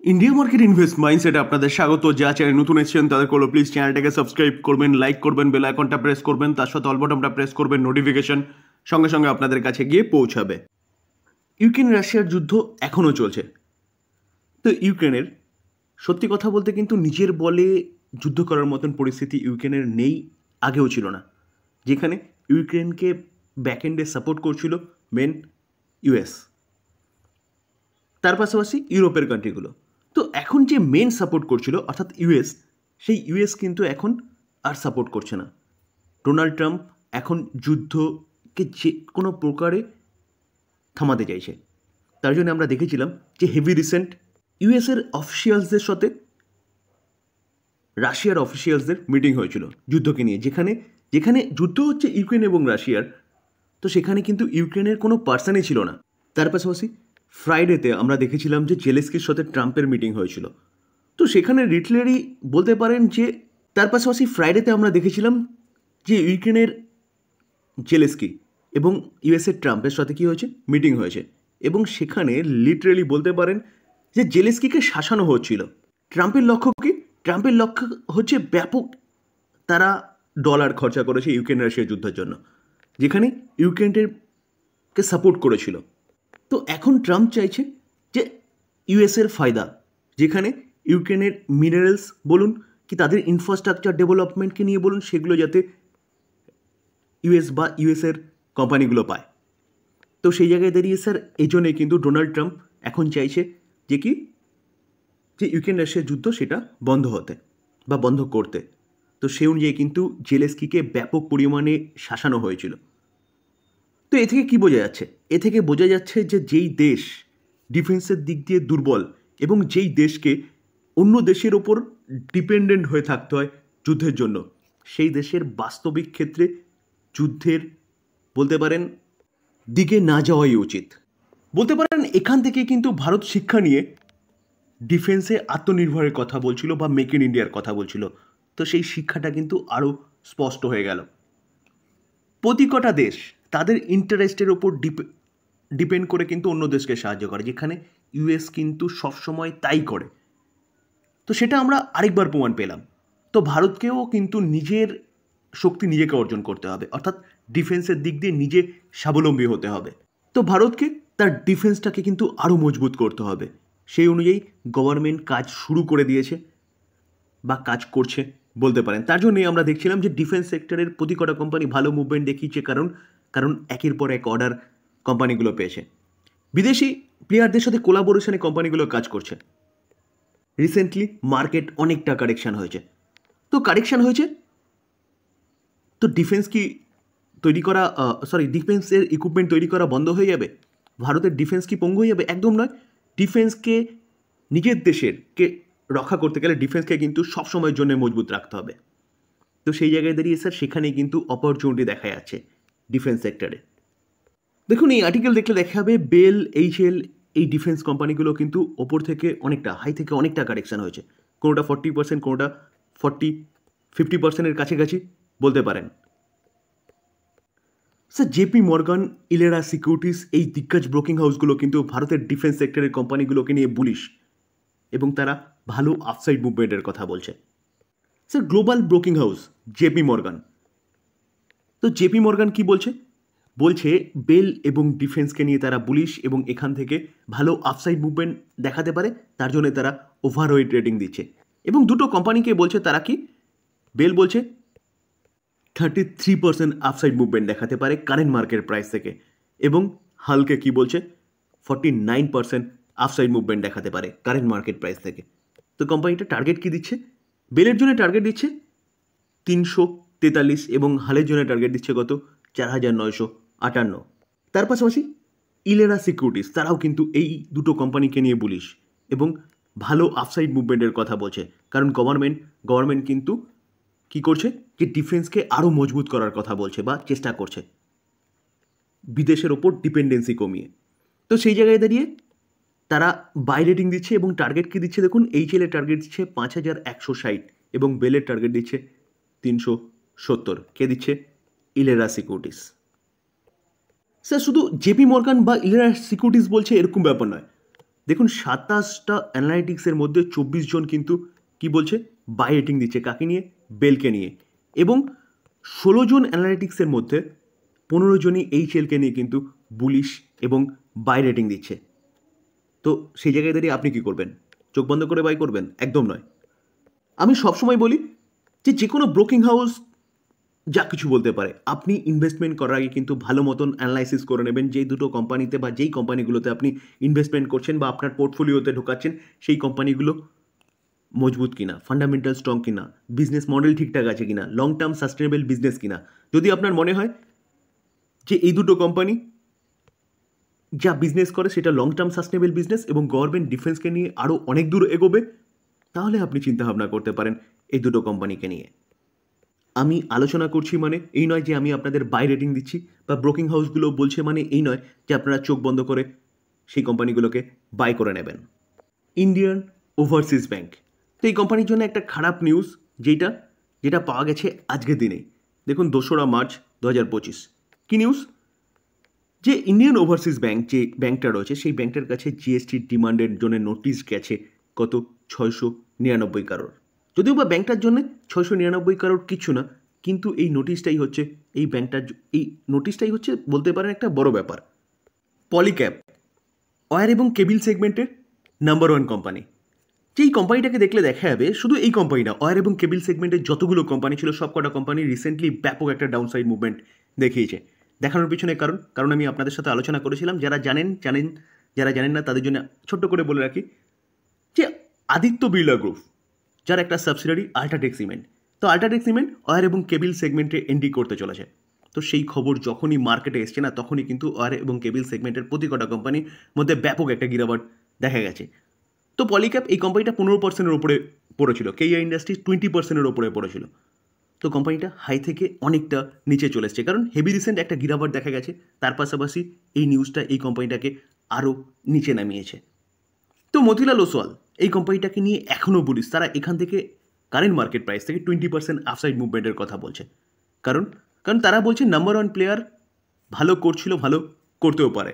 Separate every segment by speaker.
Speaker 1: India market invest mindset আপনাদের স্বাগত। যা চ্যানেল নতুন এসেছেন তাদের কোলো প্লিজ চ্যানেলটাকে সাবস্ক্রাইব করবেন, লাইক করবেন, বেল আইকনটা প্রেস করবেন, তার সাথে অল বাটনটা প্রেস করবেন, নোটিফিকেশন সঙ্গে সঙ্গে আপনাদের কাছে গিয়ে পৌঁছাবে। ইউক্রেন রাশিয়ার যুদ্ধ এখনও চলছে। তো ইউক্রেনের সত্যি কথা বলতে কিন্তু নিজের বলে যুদ্ধ করার মতন পরিস্থিতি ইউক্রেনের নেই, আগেও ছিল না। যেখানে ইউক্রেনকে ব্যাকএন্ডে সাপোর্ট করছিল মেন ইউএস, তার পাশাপাশি ইউরোপের কান্ট্রিগুলো। তো এখন যে মেন সাপোর্ট করছিল অর্থাৎ ইউএস, সেই ইউএস কিন্তু এখন আর সাপোর্ট করছে না। ডোনাল্ড ট্রাম্প এখন যুদ্ধকে যে কোনো প্রকারে থামাতে চাইছে। তার জন্য আমরা দেখেছিলাম যে হেভি রিসেন্ট ইউএসের অফিসিয়ালসদের সাথে রাশিয়ার অফিসিয়ালসদের মিটিং হয়েছিল যুদ্ধকে নিয়ে, যেখানে যেখানে যুদ্ধ হচ্ছে ইউক্রেন এবং রাশিয়ার। তো সেখানে কিন্তু ইউক্রেনের কোনো পার্সনই ছিল না। তার পাশাপাশি ফ্রাইডেতে আমরা দেখেছিলাম যে জেলেস্কির সাথে ট্রাম্পের মিটিং হয়েছিল। তো সেখানে লিটারেলি বলতে পারেন যে তার পাশাপাশি ফ্রাইডেতে আমরা দেখেছিলাম যে ইউক্রেনের জেলেস্কি এবং ইউএসের ট্রাম্পের সাথে কী হয়েছে, মিটিং হয়েছে। এবং সেখানে লিটারেলি বলতে পারেন যে জেলেস্কিকে শাসানো হচ্ছিল। ট্রাম্পের লক্ষ্য কী? ট্রাম্পের লক্ষ্য হচ্ছে ব্যাপক তারা ডলার খরচা করেছে ইউক্রেন রাশিয়া যুদ্ধের জন্য, যেখানে ইউক্রেনকে সাপোর্ট করেছিল। তো এখন ট্রাম্প চাইছে যে ইউএসের ফায়দা, যেখানে ইউক্রেনের মিনারেলস বলুন কি তাদের ইনফ্রাস্ট্রাকচার ডেভেলপমেন্টকে নিয়ে বলুন, সেগুলো যাতে ইউএস বা ইউএসের কোম্পানিগুলো পায়। তো সেই জায়গায় দাঁড়িয়ে স্যার এই জন্যই কিন্তু ডোনাল্ড ট্রাম্প এখন চাইছে যে কি, যে ইউক্রেন রাশিয়ার যুদ্ধ সেটা বন্ধ হতে বা বন্ধ করতে। তো সেই অনুযায়ী কিন্তু জেলেস্কিকে ব্যাপক পরিমাণে শাসানো হয়েছিল। তো এ থেকে কী বোঝা যাচ্ছে? এ থেকে বোঝা যাচ্ছে যে যেই দেশ ডিফেন্সের দিক দিয়ে দুর্বল এবং যেই দেশকে অন্য দেশের ওপর ডিপেন্ডেন্ট হয়ে থাকতে হয় যুদ্ধের জন্য, সেই দেশের বাস্তবিক ক্ষেত্রে যুদ্ধের বলতে পারেন দিকে না যাওয়াই উচিত। বলতে পারেন এখান থেকে কিন্তু ভারত শিক্ষা নিয়ে ডিফেন্সে আত্মনির্ভরের কথা বলছিল বা মেক ইন ইন্ডিয়ার কথা বলছিল। তো সেই শিক্ষাটা কিন্তু আরও স্পষ্ট হয়ে গেল। প্রতি কটা দেশ তাদের ইন্টারেস্টের ওপর ডিপেন্ড করে কিন্তু অন্য দেশকে সাহায্য করে, যেখানে ইউএস কিন্তু সবসময় তাই করে। তো সেটা আমরা আরেকবার প্রমাণ পেলাম। তো ভারতকেও কিন্তু নিজের শক্তি নিজেকে অর্জন করতে হবে, অর্থাৎ ডিফেন্সের দিক দিয়ে নিজে স্বাবলম্বী হতে হবে। তো ভারতকে তার ডিফেন্সটাকে কিন্তু আরও মজবুত করতে হবে। সেই অনুযায়ী গভর্নমেন্ট কাজ শুরু করে দিয়েছে বা কাজ করছে বলতে পারেন। তার জন্যই আমরা দেখছিলাম যে ডিফেন্স সেক্টরের প্রতি কটা কোম্পানি ভালো মুভমেন্ট দেখিয়েছে, কারণ একের পর এক অর্ডার কোম্পানিগুলো পেয়েছে। বিদেশি প্লেয়ারদের সাথে কোলাবোরেশনে কোম্পানিগুলো কাজ করছে। রিসেন্টলি মার্কেট অনেকটা কারেকশান হয়েছে। তো কারেকশান হয়েছে তো ডিফেন্স কি তৈরি করা ডিফেন্সের ইকুইপমেন্ট তৈরি করা বন্ধ হয়ে যাবে? ভারতের ডিফেন্স কি পঙ্গু হয়ে যাবে? একদম নয়। ডিফেন্সকে নিজের দেশেরকে রক্ষা করতে গেলে ডিফেন্সকে কিন্তু সবসময়ের জন্য মজবুত রাখতে হবে। তো সেই জায়গায় দাঁড়িয়ে স্যার সেখানে কিন্তু অপরচুনিটি দেখা যাচ্ছে ডিফেন্স সেক্টরে। দেখুন এই আর্টিকেল দেখলে দেখা যাবে বেল, এইচএল এই ডিফেন্স কোম্পানিগুলো কিন্তু ওপর থেকে অনেকটা হাই থেকে অনেকটা কারেকশান হয়েছে। কোনোটা 40%, কোনোটা 50-50%-এর কাছাকাছি বলতে পারেন। স্যার জেপি মর্গান, ইলেরা সিকিউরিটিস এই দিগ্গজ ব্রোকিং হাউসগুলো কিন্তু ভারতের ডিফেন্স সেক্টরের কোম্পানিগুলোকে নিয়ে বুলিশ এবং তারা ভালো আপসাইড মুভমেন্টের কথা বলছে। Sir global broking house JP Morgan, তো জেপি মর্গান কি বলছে? বলছে বেল এবং ডিফেন্সকে নিয়ে তারা বুলিশ এবং এখান থেকে ভালো আপসাইড মুভমেন্ট দেখাতে পারে, তার জন্য তারা ওভারওয়েট রেটিং দিচ্ছে। এবং দুটো কোম্পানিকে বলছে তারা কি, বেল বলছে 33% আপসাইড মুভমেন্ট দেখাতে পারে কারেন্ট মার্কেট প্রাইস থেকে, এবং হালকে কি বলছে 49% আপসাইড মুভমেন্ট দেখাতে পারে কারেন্ট মার্কেট প্রাইস থেকে। তো কোম্পানিটা টার্গেট কি দিচ্ছে? বেলের জন্য টার্গেট দিচ্ছে 343 এবং হালের জন্য টার্গেট দিচ্ছে কত? 4958। তার পাশাপাশি ইলেরা সিকিউরিটিস তারাও কিন্তু এই দুটো কোম্পানিকে নিয়ে বুলিশ এবং ভালো আপসাইড মুভমেন্টের কথা বলছে, কারণ গভর্নমেন্ট কিন্তু কি করছে, যে ডিফেন্সকে আরও মজবুত করার কথা বলছে বা চেষ্টা করছে বিদেশের ওপর ডিপেন্ডেন্সি কমিয়ে। তো সেই জায়গায় দাঁড়িয়ে তারা বাই রেটিং দিচ্ছে এবং টার্গেট কি দিচ্ছে দেখুন, এইচএল এর টার্গেট দিচ্ছে 5160 এবং বেলের টার্গেট দিচ্ছে 370। কে দিচ্ছে? ইলেরা সিকিউরিটিস। স্যার শুধু জেপি মর্গান বা ইলেরা সিকিউরিটিস বলছে এরকম ব্যাপার নয়। দেখুন 27টা অ্যানালাইটিক্সের মধ্যে 24 জন কিন্তু কি বলছে, বাই রেটিং দিচ্ছে, কাকে নিয়ে, বেলকে নিয়ে। এবং 16 জন অ্যানালাইটিক্সের মধ্যে 15 জনই এইচএলকে নিয়ে কিন্তু বুলিশ এবং বাই রেটিং দিচ্ছে। তো সেই জায়গায় দাঁড়িয়ে আপনি কি করবেন? চোখ বন্ধ করে বাই করবেন? একদম নয়। আমি সবসময় বলি যে কোনো ব্রোকিং হাউস যা কিছু বলতে পারে, আপনি ইনভেস্টমেন্ট করার আগে কিন্তু ভালো মতন অ্যানালাইসিস করে নেবেন যেই দুটো কোম্পানিতে বা যেই কোম্পানিগুলোতে আপনি ইনভেস্টমেন্ট করছেন বা আপনার পোর্টফোলিওতে ঢোকাচ্ছেন সেই কোম্পানিগুলো মজবুত কিনা, ফান্ডামেন্টাল স্ট্রং কিনা, বিজনেস মডেল ঠিকঠাক আছে কিনা, লং টার্ম সাস্টেনেবল বিজনেস কিনা। যদি আপনার মনে হয় যে এই দুটো কোম্পানি যা বিজনেস করে সেটা লং টার্ম সাস্টেনেবল বিজনেস এবং গভর্নমেন্ট ডিফেন্সকে নিয়ে আরও অনেক দূর এগোবে, তাহলে আপনি চিন্তাভাবনা করতে পারেন এই দুটো কোম্পানিকে নিয়ে। আমি আলোচনা করছি মানে এই নয় যে আমি আপনাদের বাই রেটিং দিচ্ছি বা ব্রোকিং হাউসগুলো বলছে মানে এই নয় যে আপনারা চোখ বন্ধ করে সেই কোম্পানিগুলোকে বাই করে নেবেন। ইন্ডিয়ান ওভারসিজ ব্যাংক, তো এই কোম্পানির জন্য একটা খারাপ নিউজ যেটা পাওয়া গেছে আজকের দিনে। দেখুন 2রা মার্চ 2025 কী নিউজ, যে ইন্ডিয়ান ওভারসিজ ব্যাংক যে ব্যাংকটা রয়েছে সেই ব্যাংকটার কাছে জিএসটির ডিমান্ডের জন্য নোটিশ গেছে কত, 699 কারোর। যদিও বা ব্যাংকটার জন্য 699 কারোর কিছু না, কিন্তু এই নোটিশটাই হচ্ছে বলতে পারেন একটা বড় ব্যাপার। পলিক্যাব ওয়্যার এবং কেবিল সেগমেন্টের নাম্বার 1 কোম্পানি। যেই কোম্পানিটাকে দেখলে দেখা যাবে শুধু এই কোম্পানি না, ওয়্যার এবং কেবিল সেগমেন্টের যতগুলো কোম্পানি ছিল সব কটা কোম্পানি রিসেন্টলি ব্যাপক একটা ডাউনসাইড মুভমেন্ট দেখিয়েছে। দেখানোর পিছনে কারণ আমি আপনাদের সাথে আলোচনা করেছিলাম, যারা জানেন, যারা জানেন না তাদের জন্য ছোট্ট করে বলে রাখি যে আদিত্য বিড়লা গ্রুপ, যার একটা সাবসিডারি আল্ট্রাটেক সিমেন্ট, তো আল্ট্রাটেক সিমেন্ট ওয়্যার এবং কেবিল সেগমেন্টে এন্ট্রি করতে চলেছে। তো সেই খবর যখনই মার্কেটে এসছে না, তখনই কিন্তু ওয়্যার এবং কেবিল সেগমেন্টের প্রতি কটা কোম্পানির মধ্যে ব্যাপক একটা গিরাবট দেখা গেছে। তো পলিক্যাব এই কোম্পানিটা 15%-এর ওপরে পড়েছিল, কেইআই ইন্ডাস্ট্রি 20%-এর ওপরে পড়েছিল। তো কোম্পানিটা হাই থেকে অনেকটা নিচে চলে এসছে, কারণ হেভি রিসেন্ট একটা গিরাবট দেখা গেছে। তার পাশাপাশি এই নিউজটা এই কোম্পানিটাকে আরও নিচে নামিয়েছে। তো মতিলাল ওসওয়াল এই কোম্পানিটাকে নিয়ে এখনও বলিস, তারা এখান থেকে কারেন্ট মার্কেট প্রাইস থেকে 20% আপসাইড মুভমেন্টের কথা বলছে। কারণ তারা বলছে নাম্বার 1 প্লেয়ার ভালো করছিল, ভালো করতেও পারে।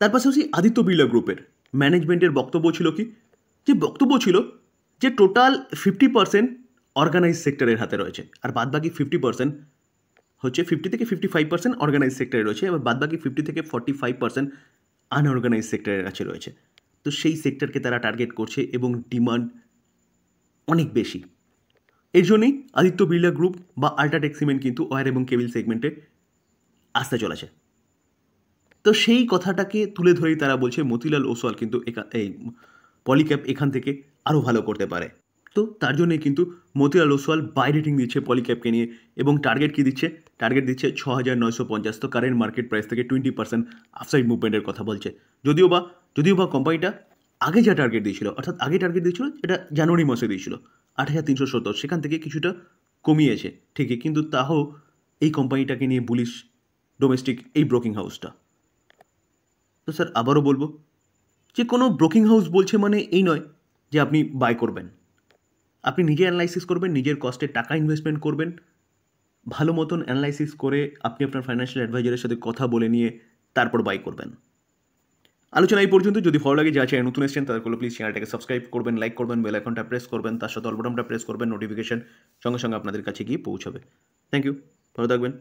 Speaker 1: তার পাশাপাশি আদিত্য বিড়লা গ্রুপের ম্যানেজমেন্টের বক্তব্য ছিল যে টোটাল 50% অর্গানাইজ সেক্টরের হাতে রয়েছে, আর বাদবাকি 50% হচ্ছে 50 থেকে 55% অর্গানাইজ সেক্টরে রয়েছে, এবার বাদবাকি 50 থেকে 45% আনঅর্গানাইজ সেক্টরের কাছে রয়েছে। তো সেই সেক্টরকে তারা টার্গেট করছে এবং ডিমান্ড অনেক বেশি। এর জন্যই আদিত্য বিড়লা গ্রুপ বা আল্ট্রাটেক সিমেন্ট কিন্তু ওয়্যার এবং কেবিল সেগমেন্টে আসতে চলেছে। তো সেই কথাটাকে তুলে ধরেই তারা বলছে মতিলাল ওসওয়াল কিন্তু এই পলিক্যাব এখান থেকে আরও ভালো করতে পারে। তো তার জন্যই কিন্তু মতিলাল ওসওয়াল বাই রেটিং দিচ্ছে পলিক্যাবকে নিয়ে, এবং টার্গেট দিচ্ছে 6,950। তো কারেন্ট মার্কেট প্রাইস থেকে 20% আপসাইড মুভমেন্টের কথা বলছে। যদিও বা কোম্পানিটা আগে যা টার্গেট দিয়েছিল, অর্থাৎ এটা জানুয়ারি মাসে দিয়েছিল 8,370, সেখান থেকে কিছুটা কমিয়েছে ঠিকই, কিন্তু তাও এই কোম্পানিটাকে নিয়ে বুলিশ ডোমেস্টিক এই ব্রোকিং হাউসটা। তো স্যার আবারও বলবো যে কোনো ব্রোকিং হাউস বলছে মানে এই নয় যে আপনি বাই করবেন। আপনি নিজে অ্যানালাইসিস করবেন, নিজের কস্টে টাকা ইনভেস্টমেন্ট করবেন, ভালো মতন অ্যানালাইসিস করে আপনি আপনার ফাইন্যান্সিয়াল অ্যাডভাইজারের সাথে কথা বলে নিয়ে তারপর বাই করবেন। আলোচনা এই পর্যন্ত। যদি ভালো লাগে, যা চ্যানেল নতুন এসেছেন তাদের প্লিজ চ্যানেলটাকে সাবস্ক্রাইব করবেন, লাইক করবেন, বেল আইকনটা প্রেস করবেন, তার সাথে অল বাটনটা প্রেস করবেন, নোটিফিকেশন সঙ্গে সঙ্গে আপনাদের কাছে গিয়ে পৌঁছাবে। থ্যাংক ইউ, ভালো থাকবেন।